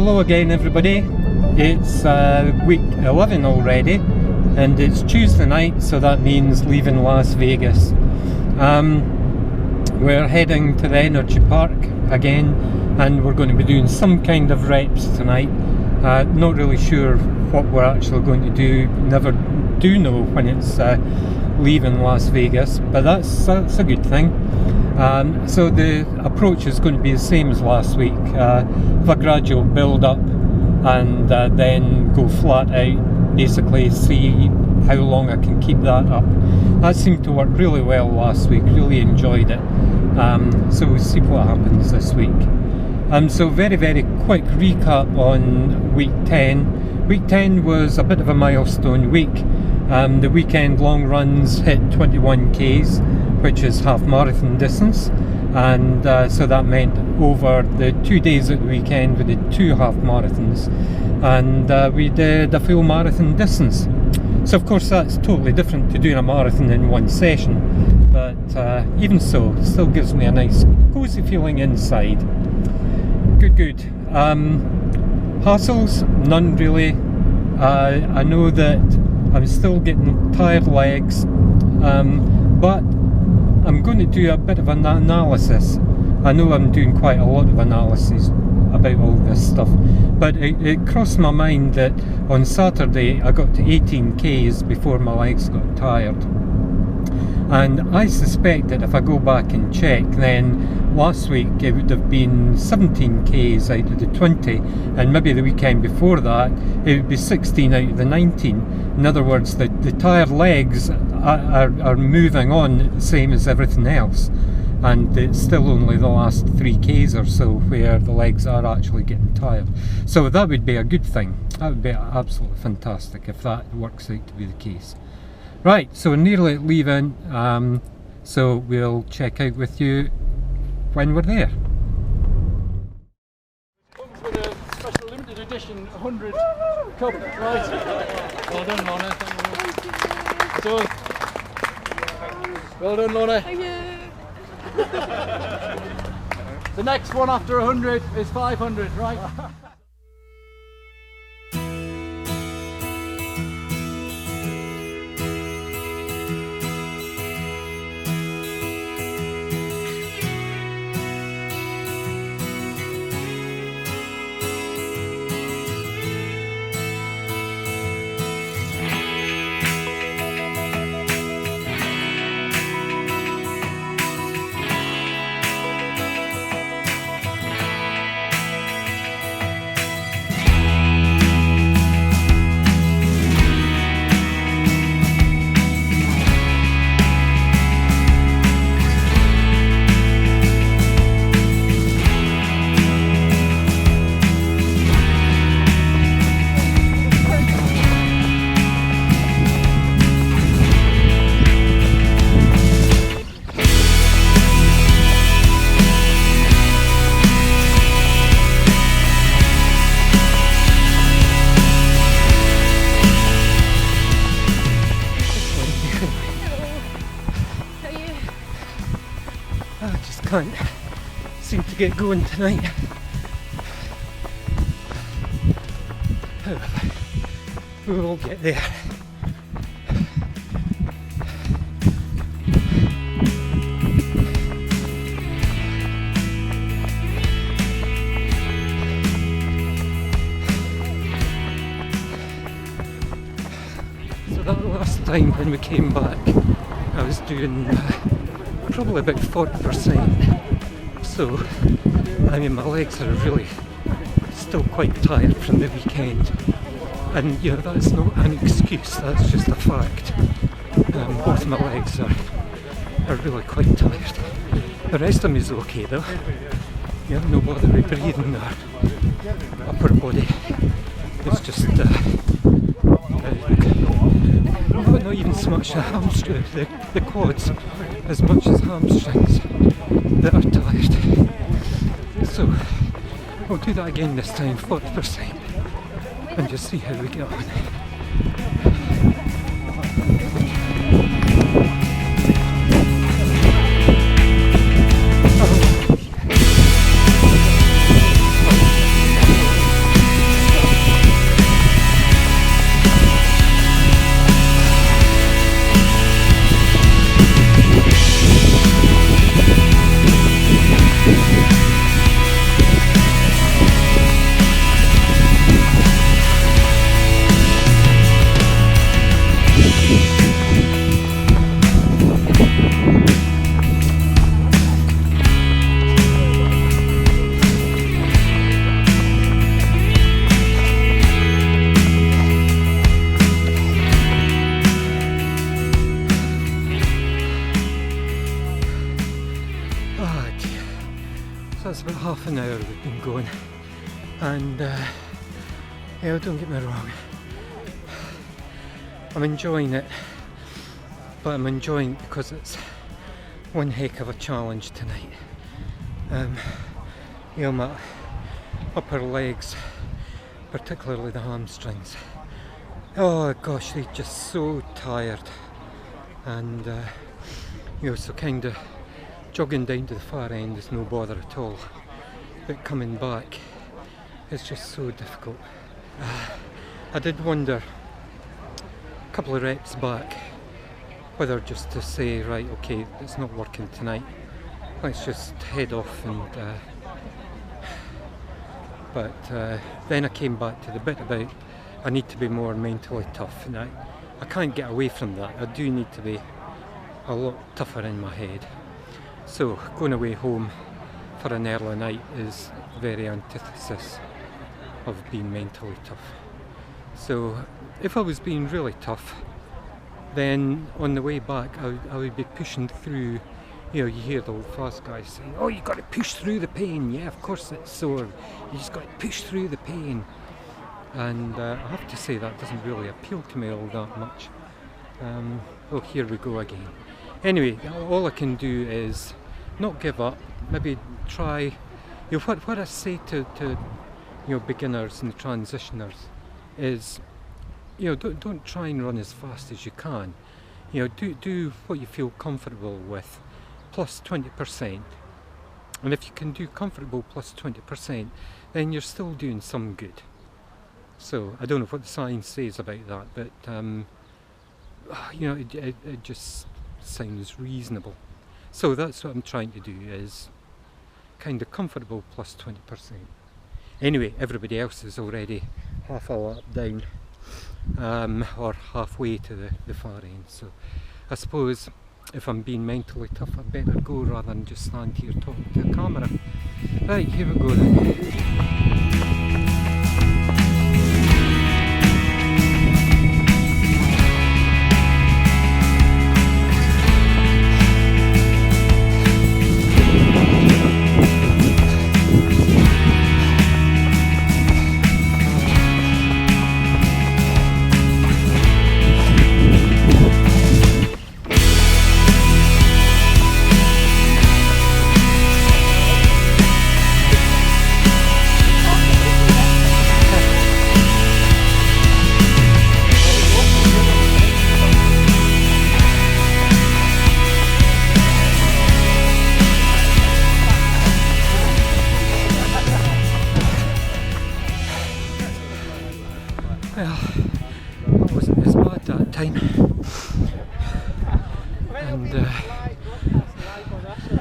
hello again everybody. It's week 11 already and it's Tuesday night, so that means leaving Las Vegas. We're heading to the energy park again and we're going to be doing some kind of reps tonight. Not really sure what we're actually going to do. Never do know when it's leaving Las Vegas, but that's a good thing. So the approach is going to be the same as last week, have a gradual build up and then go flat out, basically see how long I can keep that up. That seemed to work really well last week, really enjoyed it. So we'll see what happens this week. So very quick recap on week 10. Week 10 was a bit of a milestone week. The weekend long runs hit 21 Ks, which is half marathon distance, and so that meant over the 2 days at the weekend we did 2 half marathons, and we did a full marathon distance. So of course that's totally different to doing a marathon in one session, but even so, it still gives me a nice cozy feeling inside. Good. Hassles? None really. I know that I'm still getting tired legs, but I'm going to do a bit of an analysis. I know I'm doing quite a lot of analysis about all this stuff, but it crossed my mind that on Saturday I got to 18 Ks before my legs got tired. And I suspect that if I go back and check, then last week it would have been 17 Ks out of the 20, and maybe the weekend before that it would be 16 out of the 19. In other words, the tired legs are moving on the same as everything else, and it's still only the last 3 Ks or so where the legs are actually getting tired. So that would be a good thing. That would be absolutely fantastic if that works out to be the case. Right, so we're nearly leaving, so we'll check out with you when we're there. Comes with a special limited edition 100 cup, right? Well done, Lorna. So, well done, Lorna. Thank you. The next one after 100 is 500, right? Can't seem to get going tonight. However, we will get there. So that last time when we came back, I was doing probably about 40%, so I mean my legs are really still quite tired from the weekend, and you know that's not an excuse, that's just a fact. Both my legs are really quite tired. The rest of me is okay though. You have no bother with breathing or upper body. It's just not even so much the hamstring, the quads, as much as hamstrings that are tired. So we'll do that again this time, 40%, and just see how we get on. that's about half an hour we've been going, and yeah, don't get me wrong, I'm enjoying it, but I'm enjoying it because it's one heck of a challenge tonight. You know, my upper legs, particularly the hamstrings, oh gosh, they're just so tired, and you know, so kind of jogging down to the far end is no bother at all, but coming back is just so difficult. I did wonder a couple of reps back whether just to say, right, okay, it's not working tonight, let's just head off, and but then I came back to the bit about I need to be more mentally tough, and I can't get away from that. I do need to be a lot tougher in my head. So going away home for an early night is very antithesis of being mentally tough. So if I was being really tough, then on the way back I would be pushing through. You know, you hear the old fast guys saying, oh, you got to push through the pain. Yeah, of course it's sore, you just got to push through the pain. And I have to say that doesn't really appeal to me all that much. Oh, here we go again. Anyway, all I can do is not give up, maybe try, you know, what I say to you know, beginners and transitioners is, you know, don't try and run as fast as you can. You know, do what you feel comfortable with, plus 20%. And if you can do comfortable plus 20%, then you're still doing some good. So I don't know what the science says about that, but you know, it just sounds reasonable. So that's what I'm trying to do, is kind of comfortable plus 20%. Anyway, everybody else is already half a lap down, or halfway to the far end. So I suppose if I'm being mentally tough, I better go rather than just stand here talking to the camera. Right, here we go then. Well, it wasn't as bad that time, and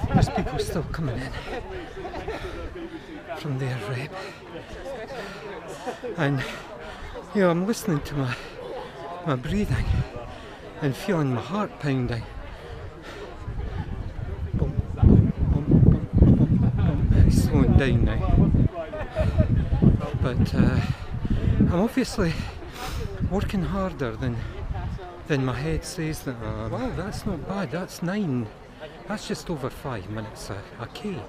there's people still coming in from their rep, and you know, I'm listening to my breathing and feeling my heart pounding. Bump, bump, bump, bump, bump, bump. It's slowing down now, but I'm obviously working harder than my head says that I am. Wow, that's not bad, that's 9. That's just over 5 minutes a K.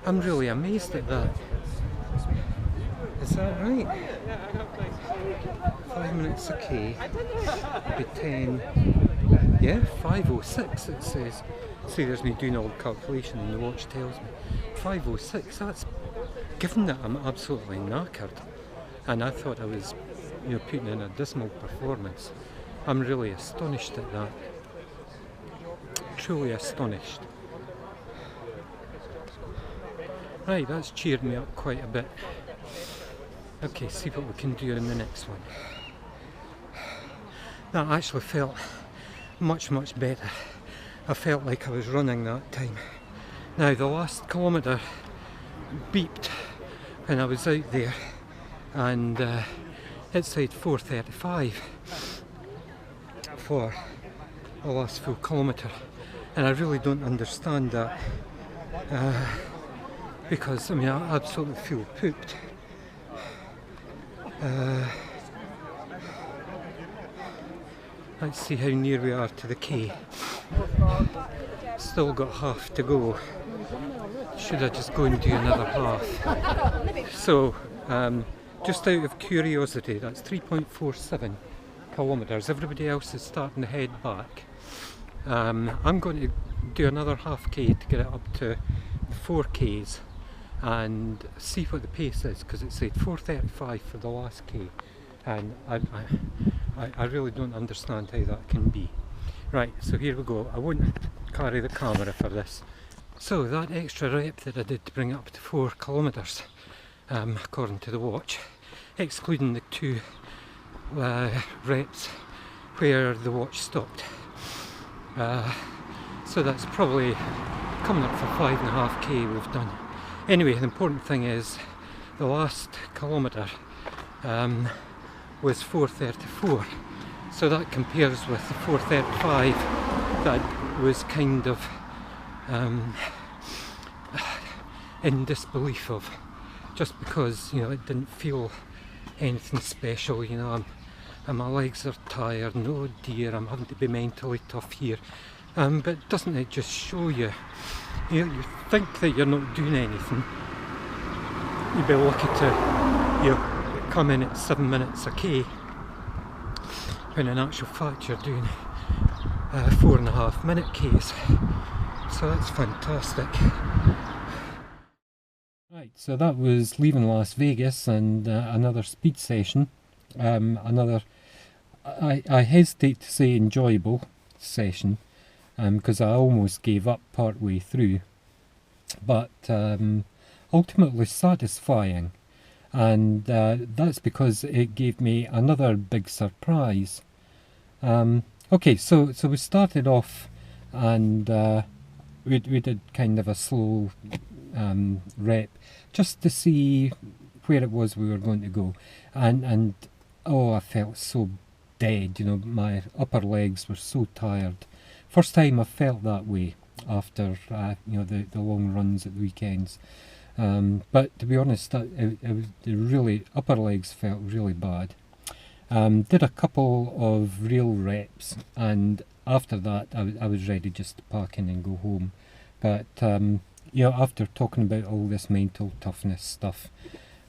I'm really amazed at that. Is that right? 5 minutes a K would be 10. Yeah, 5:06 it says. See, there's me doing all the calculation and the watch tells me. 5:06, that's, given that I'm absolutely knackered, and I thought I was, you know, putting in a dismal performance, I'm really astonished at that. Truly astonished. Right, that's cheered me up quite a bit. Okay, see what we can do in the next one. That actually felt much better. I felt like I was running that time. Now the last kilometre beeped when I was out there, and it said 4:35 for the last full kilometre, and I really don't understand that, because I mean, I absolutely feel pooped. Let's see how near we are to the K. Still got half to go. should I just go and do another half? So, just out of curiosity, that's 3.47 kilometres. Everybody else is starting to head back. I'm going to do another half K to get it up to 4 Ks and see what the pace is, because it said 4:35 for the last K, and I really don't understand how that can be. Right, so here we go. I won't carry the camera for this. So that extra rep that I did to bring it up to 4 kilometres, according to the watch, excluding the 2 reps where the watch stopped. So that's probably coming up for 5.5 K we've done. Anyway, the important thing is the last kilometre was 4:34, so that compares with the 4:35 that was kind of in disbelief of, just because, you know, it didn't feel anything special. You know, and my legs are tired, and oh dear, I'm having to be mentally tough here. But doesn't it just show you, you know, you think that you're not doing anything, you'd be lucky to, you know, come in at 7 minutes a K, when in actual fact you're doing 4.5 minute Ks. So that's fantastic. Right, so that was Leven Las Vegas, and another speed session. Another, I hesitate to say enjoyable session, because I almost gave up part way through, but ultimately satisfying, and that's because it gave me another big surprise. Okay, so we started off, and we did kind of a slow rep, just to see where it was we were going to go, and oh, I felt so dead. You know, my upper legs were so tired. First time I felt that way after you know, the long runs at the weekends. But to be honest, it was really, upper legs felt really bad. Did a couple of real reps, and after that I was ready just to pack in and go home. But you know, after talking about all this mental toughness stuff,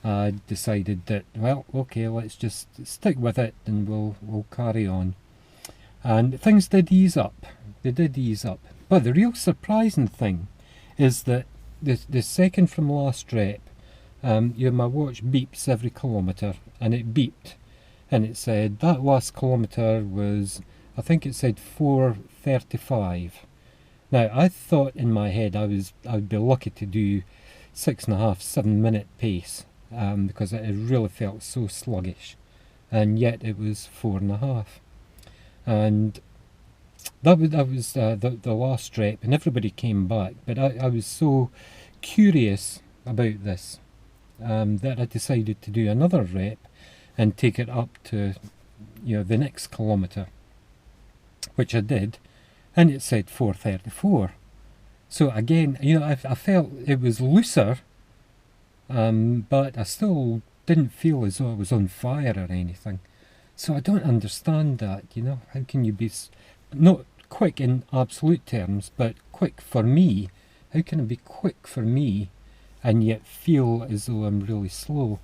I decided that, well, okay, let's just stick with it, and we'll carry on. And things did ease up. They did ease up. But the real surprising thing is that the second from last rep, you know, my watch beeps every kilometre, and it beeped, and it said that last kilometre was, I think it said 4:35. Now, I thought in my head I'd be lucky to do 6.5, 7 minute pace, because it really felt so sluggish, and yet it was 4.5. And that was the last rep, and everybody came back, but I was so curious about this that I decided to do another rep and take it up to, you know, the next kilometre, which I did, and it said 4:34. So again, you know, I felt it was looser, but I still didn't feel as though I was on fire or anything. So I don't understand that, you know. How can you be not quick in absolute terms, but quick for me? How can it be quick for me and yet feel as though I'm really slow?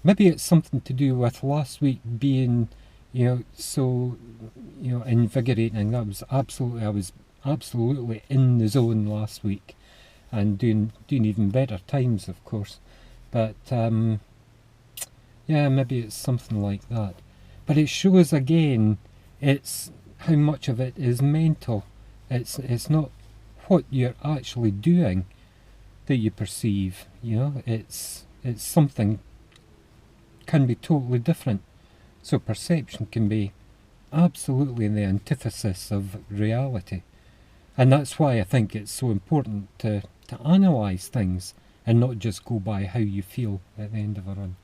Maybe it's something to do with last week being, you know, so, you know, invigorating. I was absolutely in the zone last week, and doing even better times, of course. But yeah, maybe it's something like that. But it shows again, it's how much of it is mental. It's not what you're actually doing that you perceive. You know, it's something can be totally different. So perception can be absolutely the antithesis of reality. And that's why I think it's so important to analyse things and not just go by how you feel at the end of a run.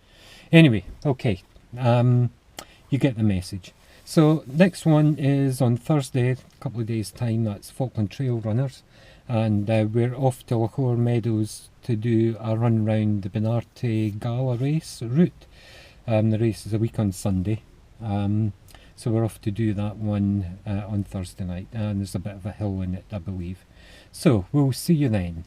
Anyway, okay, you get the message. So next one is on Thursday, a couple of days' time. That's Falkland Trail Runners, and we're off to Lahore Meadows to do a run round the Benarte Gala race route. The race is a week on Sunday, so we're off to do that one on Thursday night, and there's a bit of a hill in it, I believe. So we'll see you then.